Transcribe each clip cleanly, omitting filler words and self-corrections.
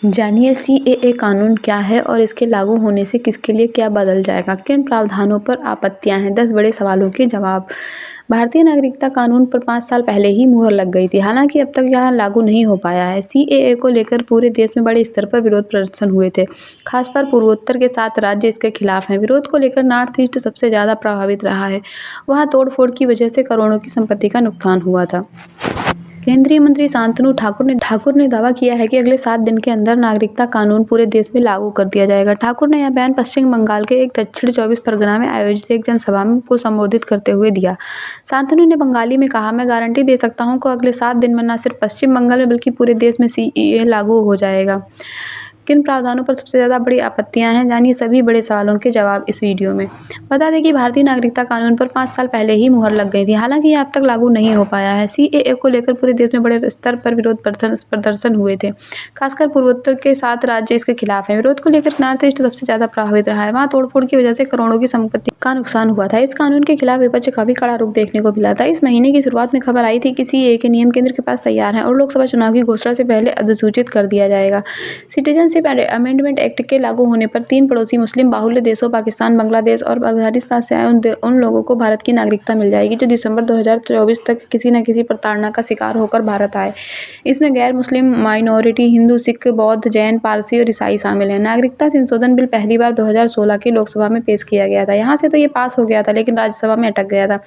जानिए सीएए कानून क्या है और इसके लागू होने से किसके लिए क्या बदल जाएगा, किन प्रावधानों पर आपत्तियां हैं, 10 बड़े सवालों के जवाब। भारतीय नागरिकता कानून पर 5 साल पहले ही मुहर लग गई थी, हालांकि अब तक यह लागू नहीं हो पाया है। सीएए को लेकर पूरे देश में बड़े स्तर पर विरोध प्रदर्शन हुए थे, खासकर पूर्वोत्तर के 7 राज्य इसके खिलाफ हैं। विरोध को लेकर नॉर्थ ईस्ट सबसे ज्यादा प्रभावित रहा है, वहाँ तोड़फोड़ की वजह से करोड़ों की संपत्ति का नुकसान हुआ था। केंद्रीय मंत्री शांतनु ठाकुर ने दावा किया है कि अगले 7 दिन के अंदर नागरिकता कानून पूरे देश में लागू कर दिया जाएगा। ठाकुर ने यह बयान पश्चिम बंगाल के एक दक्षिण 24 परगना में आयोजित एक जनसभा को संबोधित करते हुए दिया। शांतनु ने बंगाली में कहा, मैं गारंटी दे सकता हूं कि अगले 7 दिन में न सिर्फ पश्चिम बंगाल में बल्कि पूरे देश में सीएए लागू हो जाएगा। किन प्रावधानों पर सबसे ज्यादा बड़ी आपत्तियां हैं, जानिए सभी बड़े सवालों के जवाब इस वीडियो में। बता दें कि भारतीय नागरिकता कानून पर 5 साल पहले ही मुहर लग गई थी, हालांकि यह अब तक लागू नहीं हो पाया है। सीएए को लेकर पूरे देश में बड़े स्तर पर विरोध प्रदर्शन हुए थे, खासकर पूर्वोत्तर के 7 राज्य इसके खिलाफ हैं। विरोध को लेकर नॉर्थ ईस्ट सबसे ज्यादा प्रभावित रहा है, वहाँ तोड़फोड़ की वजह से करोड़ों की संपत्ति का नुकसान हुआ था। इस कानून के खिलाफ विपक्ष का भी कड़ा रुख देखने को मिला था। इस महीने की शुरुआत में खबर आई थी कि सीएए के नियम केंद्र के पास तैयार हैं और लोकसभा चुनाव की घोषणा से पहले अधिसूचित कर दिया जाएगा। सिटीजनशिप अमेंडमेंट एक्ट के लागू होने पर 3 पड़ोसी मुस्लिम बाहुल्य देशों पाकिस्तान, बांग्लादेश और अफगानिस्तान से आए उन लोगों को भारत की नागरिकता मिल जाएगी जो दिसंबर 2024 तक किसी न किसी प्रताड़ना का शिकार होकर भारत आए। इसमें गैर मुस्लिम माइनॉरिटी, हिंदू, सिख, बौद्ध, जैन, पारसी और ईसाई शामिल हैं। नागरिकता संशोधन बिल पहली बार 2016 के लोकसभा में पेश किया गया था। यहाँ से तो ये पास हो गया था, लेकिन राज्यसभा में अटक गया था।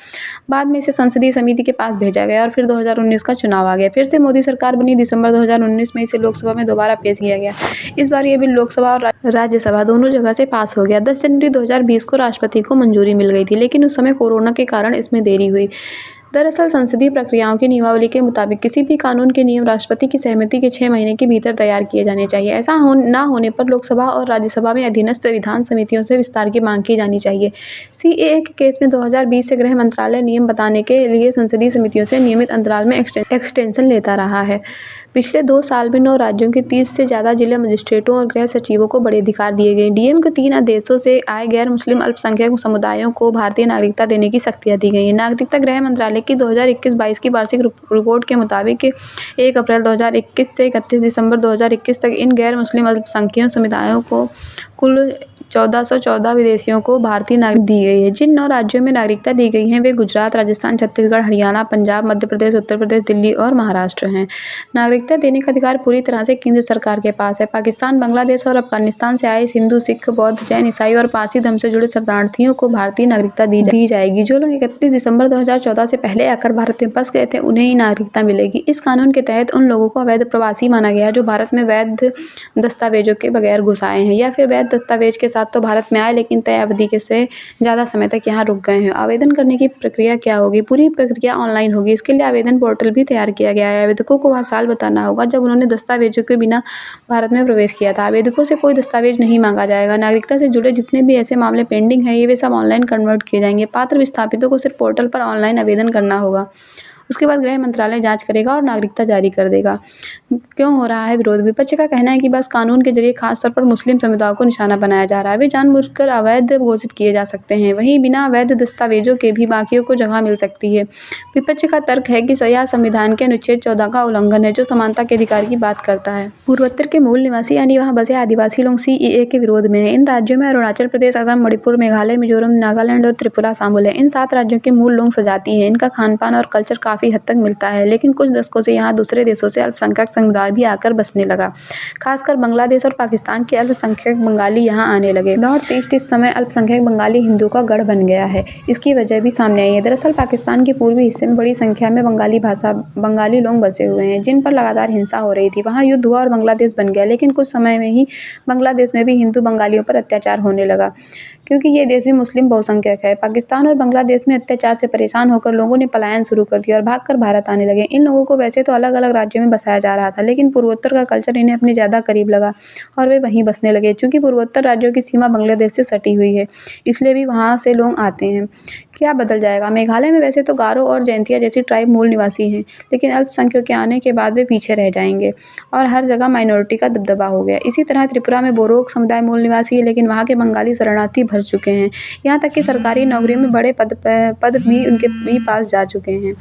बाद में इसे संसदीय समिति के पास भेजा गया और फिर 2019 का चुनाव आ गया। फिर से मोदी सरकार बनी, दिसंबर 2019 में इसे लोकसभा में दोबारा पेश किया गया। इस बार ये बिल लोकसभा और राज्यसभा दोनों जगह से पास हो गया। 10 जनवरी 2020 को राष्ट्रपति को मंजूरी मिल गई थी, लेकिन उस समय कोरोना के कारण इसमें देरी हुई। दरअसल संसदीय प्रक्रियाओं की नियमावली के मुताबिक किसी भी कानून के नियम राष्ट्रपति की सहमति के 6 महीने के भीतर तैयार किए जाने चाहिए। ऐसा न होने पर लोकसभा और राज्यसभा में अधीनस्थ विधान समितियों से विस्तार की मांग की जानी चाहिए। सीएए के केस में 2020 से गृह मंत्रालय नियम बताने के लिए संसदीय समितियों से नियमित अंतराल में एक्सटेंशन लेता रहा है। पिछले 2 साल में 9 राज्यों के 30 से ज्यादा जिला मजिस्ट्रेटों और गृह सचिवों को बड़े अधिकार दिए गए। डीएम को 3 देशों से आए गैर मुस्लिम अल्पसंख्यक समुदायों को भारतीय नागरिकता देने की शक्तियां दी गई हैं। नागरिकता गृह मंत्रालय की 2021-22 की वार्षिक रिपोर्ट के मुताबिक 1 अप्रैल 2021 से 31 दिसंबर 2021 तक इन गैर मुस्लिम अल्पसंख्यक समुदायों को कुल 1414 विदेशियों को भारतीय नागरिकता दी गई है। जिन 9 राज्यों में नागरिकता दी गई है वे गुजरात, राजस्थान, छत्तीसगढ़, हरियाणा, पंजाब, मध्य प्रदेश, उत्तर प्रदेश, दिल्ली और महाराष्ट्र हैं। नागरिकता देने का अधिकार पूरी तरह से केंद्र सरकार के पास है। पाकिस्तान, बांग्लादेश और अफगानिस्तान से आए हिंदू, सिख, बौद्ध, जैन, ईसाई और पारसी धर्म से जुड़े शरणार्थियों को भारतीय नागरिकता दी जाएगी। जो लोग 31 दिसंबर 2014 से पहले आकर भारत में बस गए थे उन्हें ही नागरिकता मिलेगी। इस कानून के तहत उन लोगों को अवैध प्रवासी माना गया जो भारत में वैध दस्तावेजों के बगैर घुस आए हैं या फिर वैध दस्तावेज के साथ तो भारत में आए लेकिन तय अवधि के से ज़्यादा समय तक यहाँ रुक गए हैं। आवेदन करने की प्रक्रिया क्या होगी? पूरी प्रक्रिया ऑनलाइन होगी। इसके लिए आवेदन पोर्टल भी तैयार किया गया है। आवेदकों को वह साल बताना होगा जब उन्होंने दस्तावेजों के बिना भारत में प्रवेश किया था। आवेदकों से कोई दस्तावेज नहीं मांगा जाएगा। नागरिकता से जुड़े जितने भी ऐसे मामले पेंडिंग हैं वे सब ऑनलाइन कन्वर्ट किए जाएंगे। पात्र विस्थापितों को सिर्फ पोर्टल पर ऑनलाइन आवेदन करना होगा। उसके बाद गृह मंत्रालय जांच करेगा और नागरिकता जारी कर देगा। क्यों हो रहा है विरोध? विपक्ष का कहना है कि बस कानून के जरिए खासतौर पर मुस्लिम समुदाय को निशाना बनाया जा रहा है। वे जानबूझकर अवैध घोषित किए जा सकते हैं। वहीं बिना अवैध दस्तावेजों के भी बाकियों को जगह मिल सकती है। विपक्ष का तर्क है कि यह संविधान के अनुच्छेद 14 का उल्लंघन है जो समानता के अधिकार की बात करता है। पूर्वोत्तर के मूल निवासी यानी वहाँ बसे आदिवासी लोग सीएए के विरोध में हैं। इन राज्यों में अरुणाचल प्रदेश, असम, मणिपुर, मेघालय, मिजोरम, नागालैंड और त्रिपुरा शामिल है। इन 7 राज्यों के मूल लोग सजाती हैं। इनका खान पान और कल्चर काफी हद तक मिलता है, लेकिन कुछ दशकों से यहाँ दूसरे देशों से अल्पसंख्यक समुदाय भी आकर बसने लगा। खासकर बांग्लादेश और पाकिस्तान के अल्पसंख्यक बंगाली यहाँ आने लगे। नॉर्थ ईस्ट इस समय अल्पसंख्यक बंगाली हिंदू का गढ़ बन गया है। इसकी वजह भी सामने आई है। दरअसल पाकिस्तान के पूर्वी हिस्से में बड़ी संख्या में बंगाली लोग बसे हुए हैं जिन पर लगातार हिंसा हो रही थी। वहाँ युद्ध हुआ और बांग्लादेश बन गया, लेकिन कुछ समय में ही बांग्लादेश में भी हिंदू बंगालियों पर अत्याचार होने लगा क्योंकि ये देश भी मुस्लिम बहुसंख्यक है। पाकिस्तान और बांग्लादेश में अत्याचार से परेशान होकर लोगों ने पलायन शुरू कर दिया और भागकर भारत आने लगे। इन लोगों को वैसे तो अलग अलग राज्यों में बसाया जा रहा था, लेकिन पूर्वोत्तर का कल्चर इन्हें अपने ज़्यादा करीब लगा और वे वहीं बसने लगे। चूँकि पूर्वोत्तर राज्यों की सीमा बांग्लादेश से सटी हुई है, इसलिए भी वहाँ से लोग आते हैं। क्या बदल जाएगा? मेघालय में वैसे तो गारो और जैंतिया जैसी ट्राइब मूल निवासी हैं, लेकिन अल्पसंख्यकों के आने के बाद वे पीछे रह जाएंगे और हर जगह माइनॉरिटी का दबदबा हो गया। इसी तरह त्रिपुरा में बोरोक समुदाय मूल निवासी है, लेकिन वहाँ के बंगाली शरणार्थी भर चुके हैं। यहाँ तक कि सरकारी नौकरियों में बड़े पद भी उनके भी पास जा चुके हैं।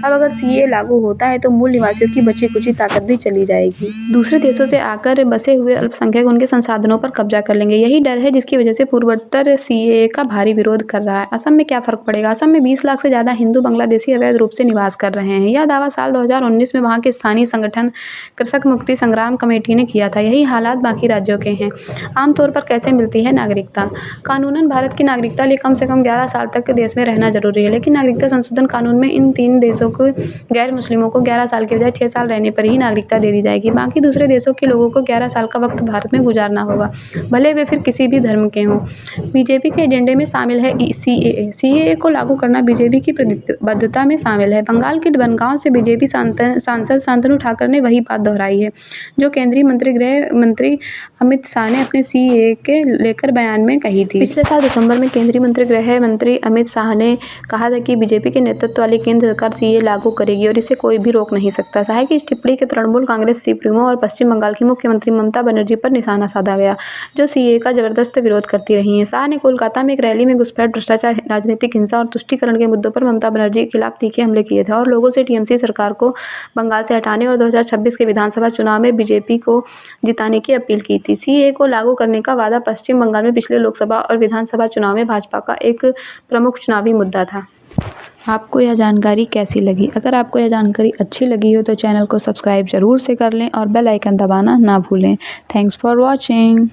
अब अगर सीए लागू होता है तो मूल निवासियों की बची कुची ताकत भी चली जाएगी। दूसरे देशों से आकर बसे हुए अल्पसंख्यक उनके संसाधनों पर कब्जा कर लेंगे। यही डर है जिसकी वजह से पूर्वोत्तर सीए का भारी विरोध कर रहा है। असम में क्या फर्क पड़ेगा? असम में 20 लाख से ज़्यादा हिंदू बांग्लादेशी अवैध रूप से निवास कर रहे हैं। यह दावा साल 2019 में वहाँ के स्थानीय संगठन कृषक मुक्ति संग्राम कमेटी ने किया था। यही हालात बाकी राज्यों के हैं। आमतौर पर कैसे मिलती है नागरिकता? कानूनन भारत की नागरिकता लिए कम से कम 11 साल तक देश में रहना जरूरी है, लेकिन नागरिकता संशोधन कानून में इन 3 देशों को गैर मुस्लिमों को 11 साल के बजाय 6 साल रहने पर ही नागरिकता दे दी जाएगी। बाकी दूसरे देशों के लोगों को 11 साल का वक्त भारत में गुजारना होगा, भले वे फिर किसी भी धर्म के हों। बीजेपी के एजेंडे में शामिल है सीएए। सीएए को लागू करना बीजेपी की प्रतिबद्धता में शामिल है। बंगाल के बनगांव से बीजेपी सांसद शांतनु ठाकर ने वही बात दोहराई है जो केंद्रीय गृह मंत्री अमित शाह ने अपने सीएए के लेकर बयान में कही थी। पिछले साल दिसंबर में केंद्रीय गृह मंत्री अमित शाह ने कहा था कि बीजेपी के नेतृत्व वाली केंद्र सरकार सीएए लागू करेगी और इसे कोई भी रोक नहीं सकता। शाह की इस टिप्पणी के तृणमूल कांग्रेस सुप्रीमो और पश्चिम बंगाल की मुख्यमंत्री ममता बनर्जी पर निशाना साधा गया, जो सीएए का जबरदस्त विरोध करती रही हैं। शाह ने कोलकाता में एक रैली में घुसपैठ, भ्रष्टाचार, राजनीतिक हिंसा और तुष्टीकरण के मुद्दों पर ममता बनर्जी के खिलाफ तीखे हमले किए थे और लोगों से टीएमसी सरकार को बंगाल से हटाने और 2026 के विधानसभा चुनाव में बीजेपी को जिताने की अपील की थी। सीएए को लागू करने का वादा पश्चिम बंगाल में पिछले लोकसभा और विधानसभा चुनाव में भाजपा का एक प्रमुख चुनावी मुद्दा था। आपको यह जानकारी कैसी लगी? अगर आपको यह जानकारी अच्छी लगी हो तो चैनल को सब्सक्राइब जरूर से कर लें और बेल आइकन दबाना ना भूलें। Thanks for watching.